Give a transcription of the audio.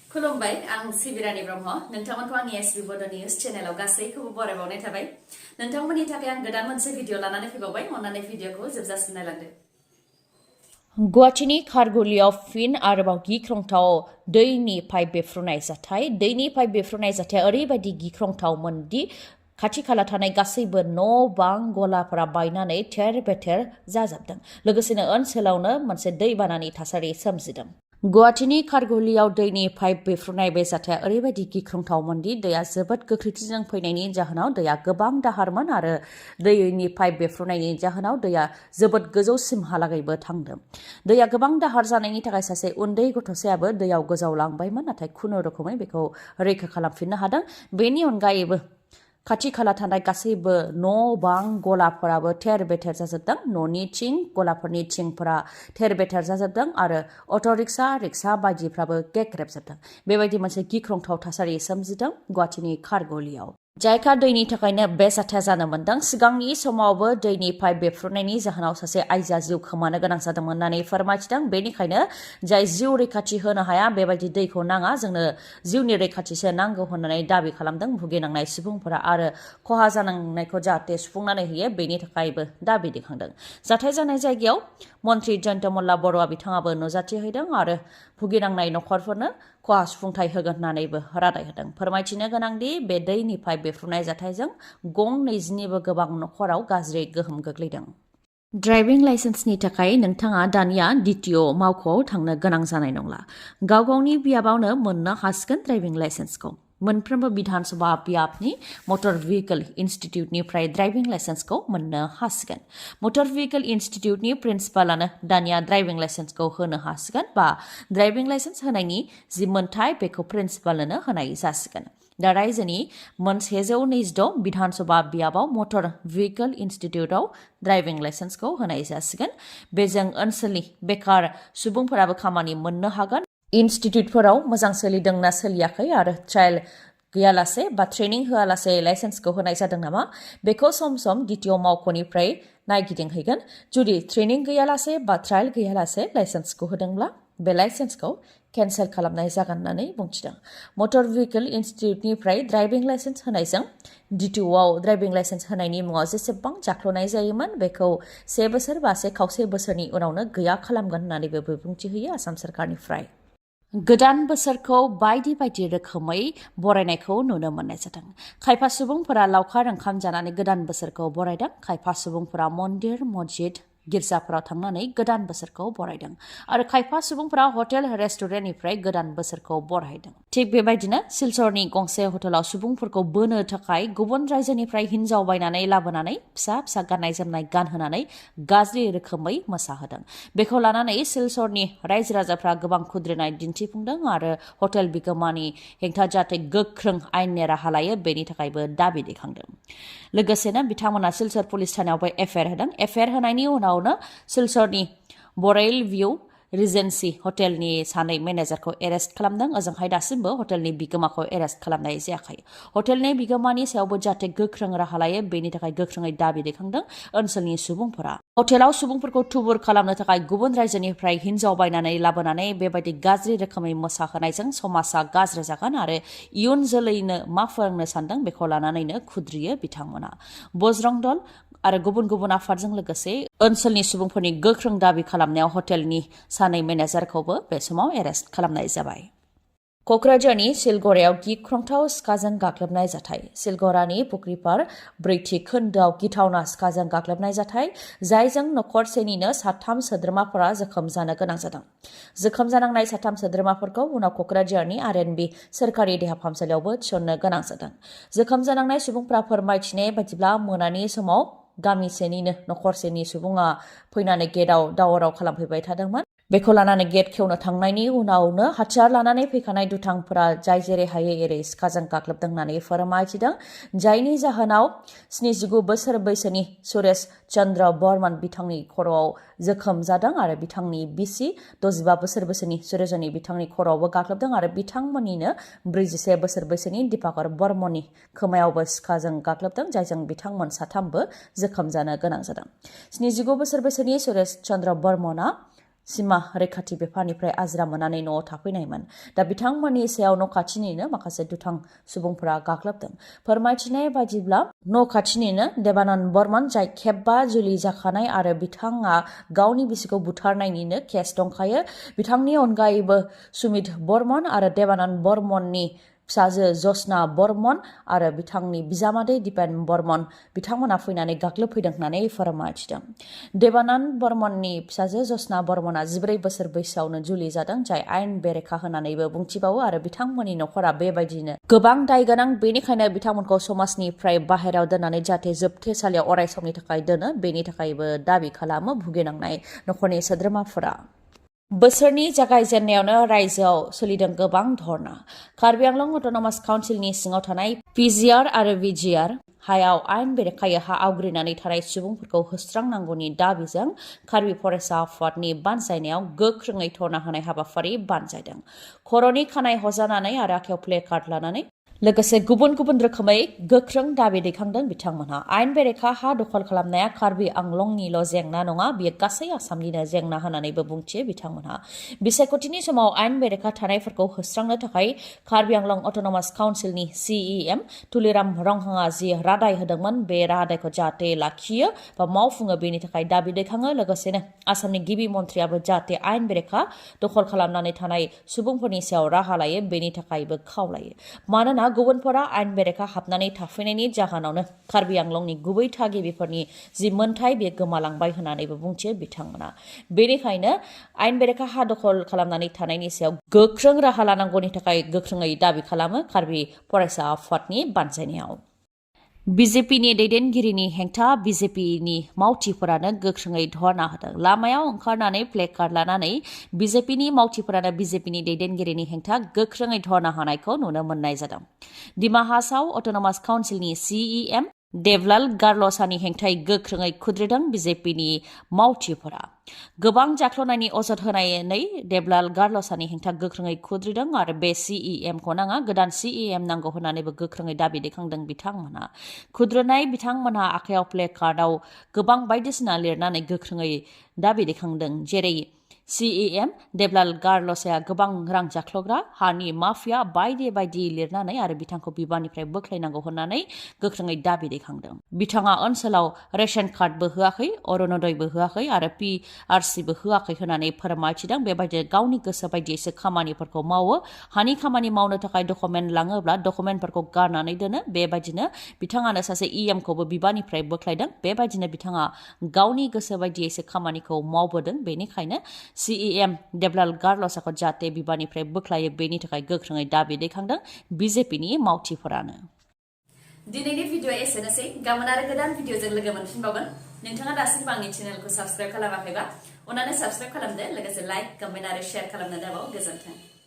खुलुमबाय आं सिबि रानि ब्रह्म नोंथांमोनखौ आंनि एसबि बड' निउज चेनेलाव गासैखौबो बरायबावनाय थाबाय नोंथांमोननि थाखाय आं गोदान मोनसे भिडिअ लानानै फैबावबाय अन्नानै भिडिअखौ जोबजासिम नायलांदो गुवाहाटीनि खारगुलियाव फिन आरोबाव गिख्रंथाव दैनि पाइप बेफ्रुनाय जाथाय दैनि पाइप बेफ्रुनाय जाथाया ओरैबायदि गिख्रंथावमोन दि खाथि खाला थानाय गासैबो न' बां गलाफोरा बायनानै थेर बेथेर जाजोबदों लोगोसेनो ओनसोलावनो मोनसे दैबानानि थासारि सोमजिदों गुवाहाटीनि खारगुलियाव दैनि पाइप बेफ्रुनाय बे जाथाया ओरैबायदि गिख्रंथावमोन दि दैया जोबोद गोख्रैथिजों फैनायनि जाहोनाव दैया गोबां दाहारमोन आरो दैनि पाइप बेफ्रुनायनि जाहोनाव दैया जोबोद गोजौसिमहालागैबो थांदों दैया गोबां दाहार जानायनि थाखाय सासे उन्दै गथ'सायाबो दैयाव गोजावलांबायमोन नाथाय खुनुरुखुमै बेखौ रैखा खालामफिननो हादों बेनि अनगायैबो खाथि खाला थानाय गासैबो न' बां गलाफोराबो थेर बेथेर जाजोबदों न'नि थिं गलाफोरनि थिंफोरा थेर बेथेर जाजोबदों आरो अट' रिक्सा बायदिफ्राबो गेग्रेबजोबदों बेबायदि मोनसे गिख्रंथाव थासारि सोमजिदों गुवाहाटीनि खारगुलियाव जायखा दैनि थाखायनो बे जाथाया जानो मोन्दों सिगांनि समावबो दैनि पाइप बेफ्रुनायनि जाहोनाव सासे आइजोआ जिउ खोमानो गोनां जादोंमोन होननानै फोरमायथिदों बेनिखायनो जाय जिउ रैखाथि होनो हाया बेबायदि दैखौ नाङा जोंनो जिउनि रैखाथिसो नांगौ होननानै दाबि खालामदों भुगिनांनाय सुबुंफोरा आरो खहा जानांनायखौ जाहाथे सुफुंनानै होयो बेनि थाखायबो दाबि दैखांदों जाथाय जानाय जायगायाव मन्त्रि जयन्त मल्ला बर'आ बिथाङाबो नुजाथिहैदों आरो भुगिनांनाय नखरफोरनो खहा सुफुंथाय होगोन होननानैबो रादाय होदों फोरमायथिनो गोनांदि बे दैनि पाइप बेफ्रुनाय जाथायजों गं 20निबो गोबां नखराव गाज्रि गोहोम गोग्लैदों ड्राइभिं लाइसेन्सनि थाखाय नोंथाङा दानिया DTO मावख'आव थांनो गोनां जानाय नंला गाव गावनि बियाबावनो मोननो हासिगोन ड्राइभिं लाइसेन्सखौ मोनफ्रोमबो विधान सभा बियाबनि मटर भेहिकल इन्स्टिट्युटनिफ्राय ड्राइभिं लाइसेन्सखौ मोननो हासिगोन मटर भेहिकल इन्स्टिट्युटनि प्रिन्सिपालानो दानिया ड्राइभिं लाइसेन्सखौ होनो हासिगोन बा ड्राइभिं लाइसेन्स होनायनि जि मोन्थाय बेखौ प्रिन्सिपालनो होनाय जासिगोन दा रायजोनि 126 विधान सभा बियाबाव मटर भेहिकल इन्स्टिट्युटआव ड्राइभिं लाइसेन्सखौ होनाय जासिगोन बेजों ओनसोलनि बेकार सुबुंफोराबो खामानि मोननो हागोन इन्स्टिट्युटफोराव मोजां सोलिदोंना सोलियाखै आरो ट्रायल गैयालासे बा ट्रेनिं होआलासे लाइसेन्सखौ होनाय जादों नामा बेखौ सम सम DTO मावख'निफ्राय नायगिदिंहैगोन जुदि ट्रेनिं गैयालासे बा ट्रायल गैयालासे लाइसेन्सखौ होदोंब्ला बे लाइसेन्सखौ केन्सेल खालामनाय जागोन होननानै बुंथिदों मटर भेहिकल इन्स्टिट्युटनिफ्राय ड्राइभिं लाइसेन्स होनायजों DTOआव ड्राइभिं लाइसेन्स होनायनि मुङाव जेसेबां जाख्ल'नाय जायोमोन बेखौ 1 बोसोर बा 1.5 बोसोरनि उनावनो गैया खालामगोन होननानैबो बिबुंथि होयो आसाम सरकारनिफ्राय गोदान बोसोरखौ बायदि बायदि रोखोमै बरायनायखौ नुनो मोननाय जादों खायफा सुबुंफोरा लावखार ओंखाम जानानै गोदान बोसोरखौ बरायदों खायफा सुबुंफोरा मन्दिर मस्जिद गिर्जाफोराव थांनानै गोदान बोसोरखौ बरायदों आरो खायफा सुबुंफोरा हटेल रेस्टुरेन्टनिफ्राय गोदान बोसोरखौ बरायदों थिग बेबायदिनो सिलचरनि गंसे हटेलाव सुबुंफोरखौ बोनो थाखाय गुबुन रायजोनिफ्राय हिन्जाव बायनानै लाबोनानै फिसा फिसा गाननाय जोमनाय गानहोनानै गाज्रि रोखोमै मोसाहोदों बेखौ लानानै सिलचरनि रायजो राजाफ्रा गोबां खुद्रिनाय दिन्थिफुंदों आरो हटेल बिगोमानि हेंथा जाहाथे गोख्रों आयेननि राहा लायो बेनि थाखायबो दाबि दैखांदों लोगोसेनो बिथांमोना सिलचर पुलिस थानायावबो एफआइआर होदों एफआइआर होनायनि उनावनो सिलचरनि बरेल भिउ रिजेन्सि हटेलनि सानै मेनेजारखौ एरेस्ट खालामदों ओजोंहाय दासिमबो हटेलनि बिगोमाखौ एरेस्ट खालामनाय जायाखै हटेलनि बिगोमानि सायावबो जाहाथे गोख्रों राहा लायो बेनि थाखाय गोख्रोङै दाबि दैखांदों ओनसोलनि सुबुंफोरा हटेलाव सुबुंफोरखौ थुबुर खालामनो थाखाय गुबुन रायजोनिफ्राय हिन्जाव बायनानै लाबोनानै बेबायदि गाज्रि रोखोमै मोसाहोनायजों समाजा गाज्रि जागोन आरो इयुन जोलैनो मा फोरोंनो सानदों बेखौ लानानैनो खुद्रियो बिथांमोना बजरं दल आरो गुबुन गुबुन आफादजों लोगोसे ओनसोलनि सुबुंफोरनि गोख्रों दाबि खालामनायाव हटेलनि सानै मेनेजारखौबो बे समाव एरेस्ट खालामनाय जाबाय क'क्राझारनि सिलगरायाव गिख्रंथाव सिखाजों गाग्लोबनाय जाथाय सिलगरानि फुख्रिपार 4थि खोन्दोआव गिथावना सिखाजों गाग्लोबनाय जाथाय जायजों नखरसेनिनो 3 सोद्रोमाफोरा जोखोम जानो गोनां जादों जोखोम जानांनाय 3 सोद्रोमाफोरखौ उनाव क'क्राझारनि RNB सोरखारि देहा फाहामसालियावबो थिसननो गोनां जादों जोखोम जानांनाय सुबुंफोरा फोरमायथिनाय बायदिब्ला मोनानि समाव गामिसेनिनो नखरसेनि सुबुङा फैनानै गेटआव दावराव खालामफैबाय थादोंमोन बेखौ लानानै गेट खेवनो थांनायनि उनावनो हाथियार लानानै फैखानाय दुथांफोरा जाय जेरै हायै एरै सिखाजों गाग्लोबदों होननानै फोरमायथिदों जायनि जाहोनाव 79 बोसोर बैसोनि सुरेश चन्द्र बर्मन बिथांनि खर'आव जोखोम जादों आरो बिथांनि बिसि 65 बोसोर बैसोनि सुरेजनि बिथांनि खर'आवबो गाग्लोबदों आरो बिथांमोननिनो 41 बोसोर बैसोनि दिपाकर बर्मननि खोमायावबो सिखाजों गाग्लोबदों जायजों बिथांमोन 3बो जोखोम जानो गोनां जादों 79 बोसोर बैसोनि सुरेश चन्द्र बर्मनआ सिमा रैखाथि बेफारनिफ्राय आजिरा मोननानै न'आव थाफैनायमोन। दा बिथांमोननि सायाव न' खाथिनिनो माखासे दुथां सुबुंफोरा गाग्लोबदों। फोरमायथिनाय बायदिब्ला न' खाथिनिनो देबानन्द बर्मन, जाय खेबबा जुलि जाखानाय आरो बिथाङा गावनि बिसिखौ बुथारनायनिनो केस दंखायो। बिथांनि अनगायैबो सुमित बर्मन आरो देबानन्द बर्मननि फिसाजो जसना बर्मन आरो बिथांनि बिजामादै दिपेन बर्मन बिथांमोना फैनानै गाग्लोबफैदों होननानै फोरमायथिदों। देबानन्द बर्मननि फिसाजो जसना बर्मना 14 बोसोर बैसोआवनो जुलि जादों, जाय आयेन बेरेखा होननानैबो बुंथिबावो आरो बिथांमोननि नखरा बेबायदिनो गोबां दाय गोनां। बेनिखायनो बिथांमोनखौ समाजनिफ्राय बाहेरायाव दोननानै जाहाथे जोबथेसालियाव अराय समनि थाखाय दोनो, बेनि थाखायबो दाबि खालामो भुगिनांनाय नखरनि सोद्रोमाफोरा। बोसोरनि जागायजेननायावनो रायजोआव सोलिदों गोबां धर्ना। कार्बि आंलं अट'नमास काउन्सिलनि सिङाव थानाय पिजिआर आरो भिजिआर हायाव आयेन बेरेखायै हा आवग्रिनानै थानाय सुबुंफोरखौ होस्रांनांगौनि दाबिजों कार्बि फरायसा आफादनि बानजायनायाव गोख्रोङै धर्ना होनाय हाबाफारि बानजायदों। खर'नि खानाय हजानानै आरो आखायाव प्ले कार्ड लानानै लोगोसे गुबुन गुबुन रोखोमै गोख्रों दाबि दैखांदों बिथांमोनहा। आयेन बेरेखा हा दखल खालामनाया कार्बि आंलंनिल' जेंना नङा, बेयो गासै आसामनिनो जेंना होननानैबो बुंथियो बिथांमोनहा। बिसायख'थिनि समाव आयेन बेरेखा थानायफोरखौ होस्रांनो थाखाय कार्बि आंलं अट'नमास काउन्सिलनि CEM तुलिराम रंहांआ जि रादाय होदोंमोन, बे रादायखौ जाहाथे लाखियो बा मावफुङो, बेनि थाखाय दाबि दैखाङो। लोगोसेनो आसामनि गिबि मन्थ्रियाबो जाहाथे आयेन बेरेखा दखल खालामनानै थानाय सुबुंफोरनि सायाव राहा लायो, बेनि थाखायबो खावलायो। मानोना गुबुनफोरा आयेन बेरेखा हाबनानै थाफैनायनि जाहोनावनो कार्बि आंलंनि गुबै थागिबिफोरनि जि मोन्थाय बे गोमालांबाय होननानैबो बुंथियो बिथांमोना। बेनिखायनो आयेन बेरेखा हा दखल खालामनानै थानायनि सायाव गोख्रों राहा लानांगौनि थाखाय गोख्रोङै दाबि खालामो कार्बि फरायसा आफादनि बानजायनायाव। बिजेपिनि दैदेनगिरिनि हेंथा बिजेपिनि मावथिफोरानो गोख्रोङै धर्ना होदों। लामायाव ओंखारनानै प्ले कार्ड लानानै बिजेपिनि मावथिफोरानो बिजेपिनि दैदेनगिरिनि हेंथा गोख्रोङै धर्ना होनायखौ नुनो मोननाय जादों। दिमा हासाव अट'नमास काउन्सिलनि CEM देबलाल गार्लसानि हेंथायै गोख्रोङै खुद्रिदों बिजेपिनि मावथिफोरा। गोबां जाख्ल'नायनि अजद होनानै देबलाल गार्लसानि हेंथा गोख्रोङै खुद्रिदों आरो बे CEM खौ नाङा, गोदान CEM नांगौ होननानैबो गोख्रोङै दाबि दैखांदों बिथांमोनहा। खुद्रिनाय बिथांमोनहा आखायाव प्ले कार्डआव गोबां बायदिसिना लिरनानै गोख्रोङै दाबि दैखांदों, जेरै CEM देबलाल गार्लसाया गोबां रां जाख्ल'ग्रा, हानि माफिया बायदि बायदि लिरनानै आरो बिथांखौ बिबाननिफ्राय बोख्लायनांगौ होननानै गोख्रोङै दाबि दैखांदों। बिथाङा ओनसोलाव रेशन कार्डबो होआखै, अरुणोदयबो होआखै आरो PRCबो होआखै होननानै फोरमायथिदों। बेबायदिनो गावनि गोसो बायदियैसो खामानिफोरखौ मावो। हानि खामानि मावनो थाखाय डकुमेन्ट लाङोब्ला डकुमेन्टफोरखौ गारनानै दोनो। बेबायदिनो बिथाङानो सासे EMखौबो बिबाननिफ्राय बोख्लायदों। बेबायदिनो बिथाङा गावनि गोसो बायदियैसो खामानिखौ मावबोदों। बेनिखायनो CEM देबलाल गार्लसाखौ जाहाथे बिबाननिफ्राय बोख्लायो, बेनि थाखाय गोख्रोङै दाबि दैखांदों बिजेपिनि मावथिफोरानो। दिनैनि भिडिअ एसेनोसै। गाबोन आरो गोदान भिडिअजों लोगो मोनफिनबावगोन। नोंथाङा दासिमबो आंनि चेनेलखौ साबस्क्राइब खालामाखैबा अन्नानै साबस्क्राइब खालामदो, लोगोसे लाइक, कमेन्ट आरो शेयार खालामनो दाबाव। गोजोन्थों।